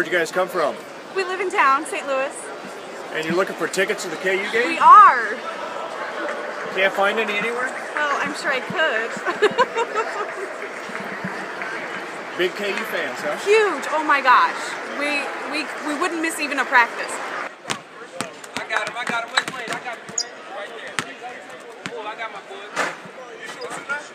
Where'd you guys come from? We live in town, St. Louis. And you're looking for tickets to the KU game? We are. Can't find any anywhere? Well, I'm sure I could. Big KU fans, huh? Huge. Oh my gosh. We wouldn't miss even a practice. I got him. Wait, I got him right there. Oh, I got my boy. You sure it's enough?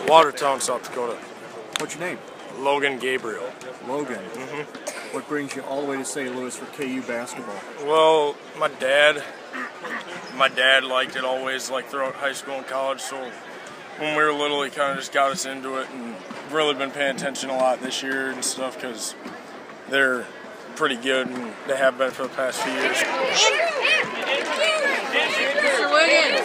Watertown, South Dakota. What's your name? Logan Gabriel. Logan. What brings you all the way to St. Louis for KU basketball? Well, my dad liked it always, like throughout high school and college, so when we were little he kind of just got us into it, and really been paying attention a lot this year and stuff because they're pretty good and they have been for the past few years. Mr. Wiggins.